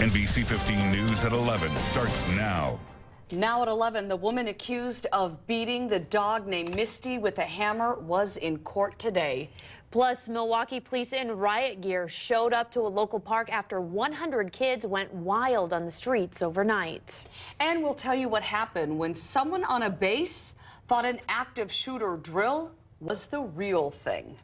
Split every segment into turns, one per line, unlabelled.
NBC 15 News at 11 starts now.
Now at 11, the woman accused of beating the dog named Misty with a hammer was in court today.
Plus, Milwaukee police in riot gear showed up to a local park after 100 kids went wild on the streets overnight.
And we'll tell you what happened when someone on a base thought an active shooter drill was the real thing.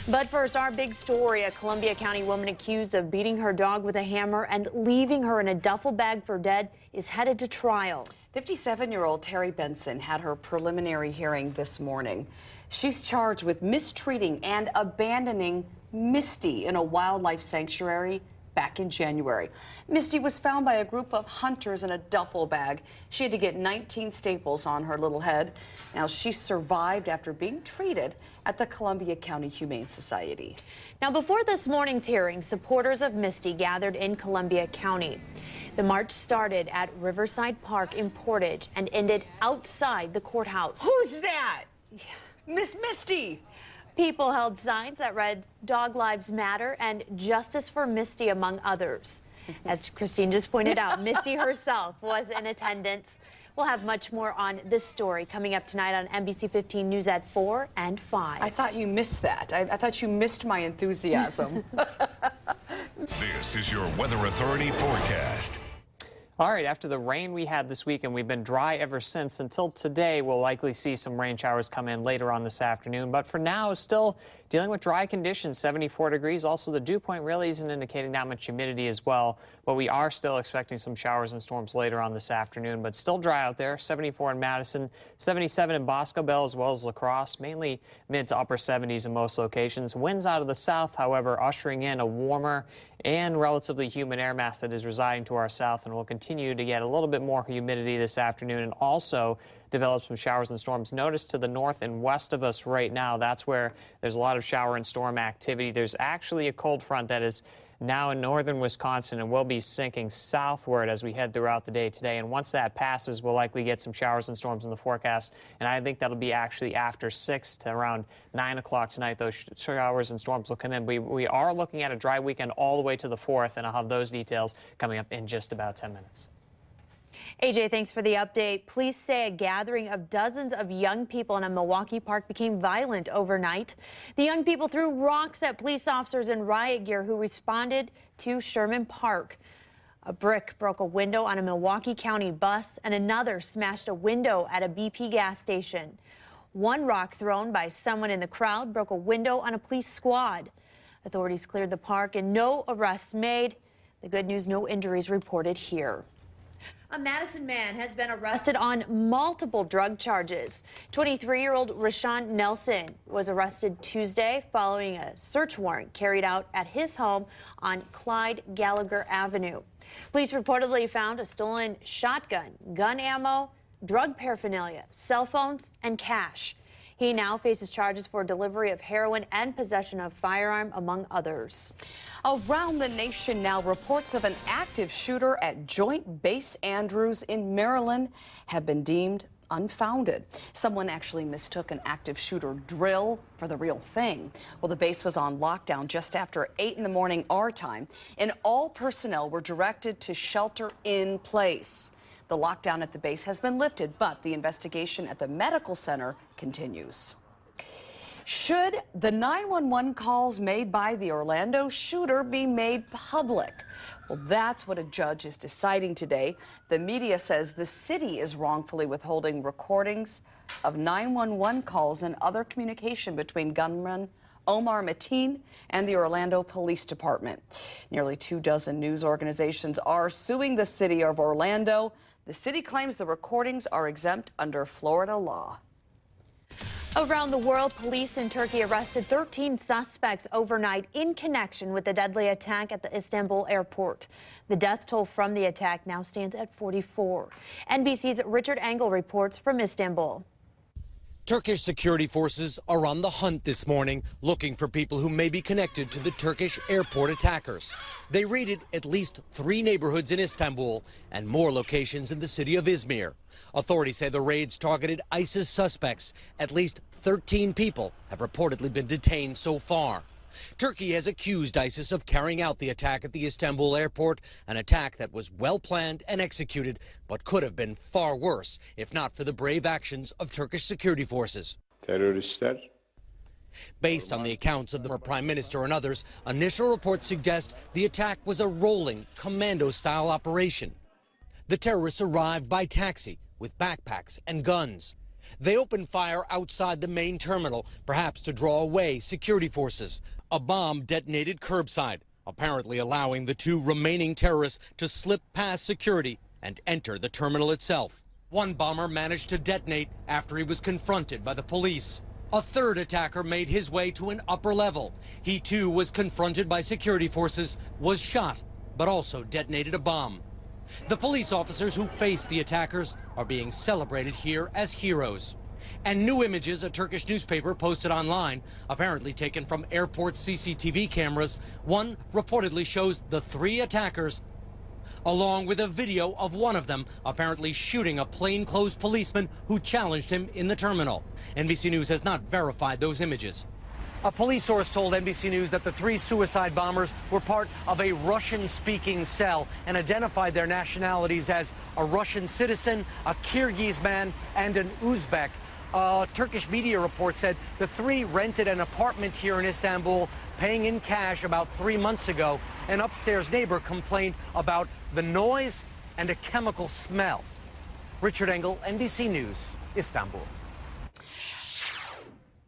But first, our big story, a Columbia County woman accused of beating her dog with a hammer and leaving her in a duffel bag for dead is headed to trial.
57-year-old Terry Benson had her preliminary hearing this morning. She's charged with mistreating and abandoning Misty in a wildlife sanctuary back in January. Misty was found by a group of hunters in a duffel bag. She had to get 19 staples on her little head. Now, she survived after being treated at the Columbia County Humane Society.
Now, before this morning's hearing, supporters of Misty gathered in Columbia County. The march started at Riverside Park in Portage and ended outside the courthouse.
Who's that? Miss Misty.
People held signs that read "Dog Lives Matter" and "Justice for Misty," among others. As Christine just pointed out, Misty herself was in attendance. We'll have much more on this story coming up tonight on NBC 15 News at 4 and 5.
I thought you missed that. I thought you missed my enthusiasm.
This is your Weather Authority forecast.
All right, after the rain we had this weekend, we've been dry ever since. Until today, we'll likely see some rain showers come in later on this afternoon. But for now, still dealing with dry conditions, 74 degrees. Also, the dew point really isn't indicating that much humidity as well. But we are still expecting some showers and storms later on this afternoon. But still dry out there, 74 in Madison, 77 in Bosco Bell as well as La Crosse, mainly mid to upper 70s in most locations. Winds out of the south, however, ushering in a warmer and relatively humid air mass that is residing to our south and will continue to get a little bit more humidity this afternoon and also develop some showers and storms. Notice to the north and west of us right now, that's where there's a lot of shower and storm activity. There's actually a cold front that is now in northern Wisconsin and will be sinking southward as we head throughout the day today. And once that passes, we'll likely get some showers and storms in the forecast. And I think that'll be actually after 6 to around 9 o'clock tonight. Those showers and storms will come in. We are looking at a dry weekend all the way to the 4th, and I'll have those details coming up in just about 10 minutes.
AJ, thanks for the update. Police say a gathering of dozens of young people in a Milwaukee park became violent overnight. The young people threw rocks at police officers in riot gear who responded to Sherman Park. A brick broke a window on a Milwaukee County bus, and another smashed a window at a BP gas station. One rock thrown by someone in the crowd broke a window on a police squad. Authorities cleared the park and no arrests made. The good news, no injuries reported here. A Madison man has been arrested on multiple drug charges. 23-year-old Rashawn Nelson was arrested Tuesday following a search warrant carried out at his home on Clyde Gallagher Avenue. Police reportedly found a stolen shotgun, gun ammo, drug paraphernalia, cell phones, and cash. He now faces charges for delivery of heroin and possession of firearm, among others.
Around the nation now, reports of an active shooter at Joint Base Andrews in Maryland have been deemed unfounded. Someone actually mistook an active shooter drill for the real thing. Well, the base was on lockdown just after 8 in the morning our time, and all personnel were directed to shelter in place. The lockdown at the base has been lifted, but the investigation at the medical center continues. Should the 911 calls made by the Orlando shooter be made public? Well, that's what a judge is deciding today. The media says the city is wrongfully withholding recordings of 911 calls and other communication between gunman Omar Mateen and the Orlando Police Department. Nearly 24 news organizations are suing the city of Orlando. The city claims the recordings are exempt under Florida law.
Around the world, police in Turkey arrested 13 suspects overnight in connection with the deadly attack at the Istanbul airport. The death toll from the attack now stands at 44. NBC's Richard Engel reports from Istanbul.
Turkish security forces are on the hunt this morning, looking for people who may be connected to the Turkish airport attackers. They raided at least 3 neighborhoods in Istanbul and more locations in the city of Izmir. Authorities say the raids targeted ISIS suspects. At least 13 people have reportedly been detained so far. Turkey has accused ISIS of carrying out the attack at the Istanbul airport, an attack that was well planned and executed, but could have been far worse if not for the brave actions of Turkish security forces.
Teröristler
Based on the accounts of the prime minister and others, initial reports suggest the attack was a rolling, commando-style operation. The terrorists arrived by taxi with backpacks and guns. They opened fire outside the main terminal, perhaps to draw away security forces. A bomb detonated curbside, apparently allowing the two remaining terrorists to slip past security and enter the terminal itself. One bomber managed to detonate after he was confronted by the police. A third attacker made his way to an upper level. He too was confronted by security forces, was shot, but also detonated a bomb. The police officers who faced the attackers are being celebrated here as heroes. And new images a Turkish newspaper posted online, apparently taken from airport CCTV cameras. One reportedly shows the three attackers, along with a video of one of them apparently shooting a plainclothes policeman who challenged him in the terminal. NBC News has not verified those images. A police source told NBC News that the three suicide bombers were part of a Russian-speaking cell and identified their nationalities as a Russian citizen, a Kyrgyz man, and an Uzbek. A Turkish media report said the three rented an apartment here in Istanbul, paying in cash about 3 months ago. An upstairs neighbor complained about the noise and a chemical smell. Richard Engel, NBC News, Istanbul.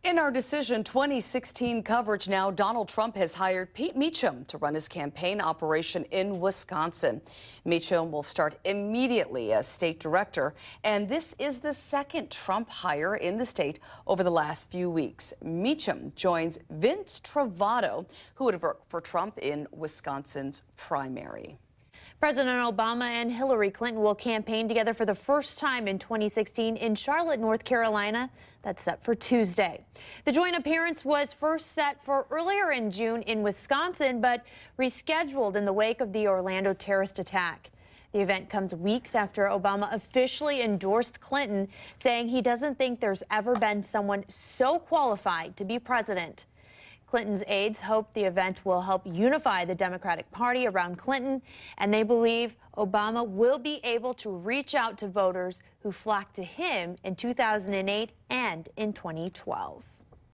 In our Decision 2016 coverage now, Donald Trump has hired Pete Meacham to run his campaign operation in Wisconsin. Meacham will start immediately as state director, and this is the second Trump hire in the state over the last few weeks. Meacham joins Vince Travato, who would work for Trump in Wisconsin's primary.
President Obama and Hillary Clinton will campaign together for the first time in 2016 in Charlotte, North Carolina. That's set for Tuesday. The joint appearance was first set for earlier in June in Wisconsin, but rescheduled in the wake of the Orlando terrorist attack. The event comes weeks after Obama officially endorsed Clinton, saying he doesn't think there's ever been someone so qualified to be president. Clinton's aides hope the event will help unify the Democratic Party around Clinton, and they believe Obama will be able to reach out to voters who flocked to him in 2008 and in 2012.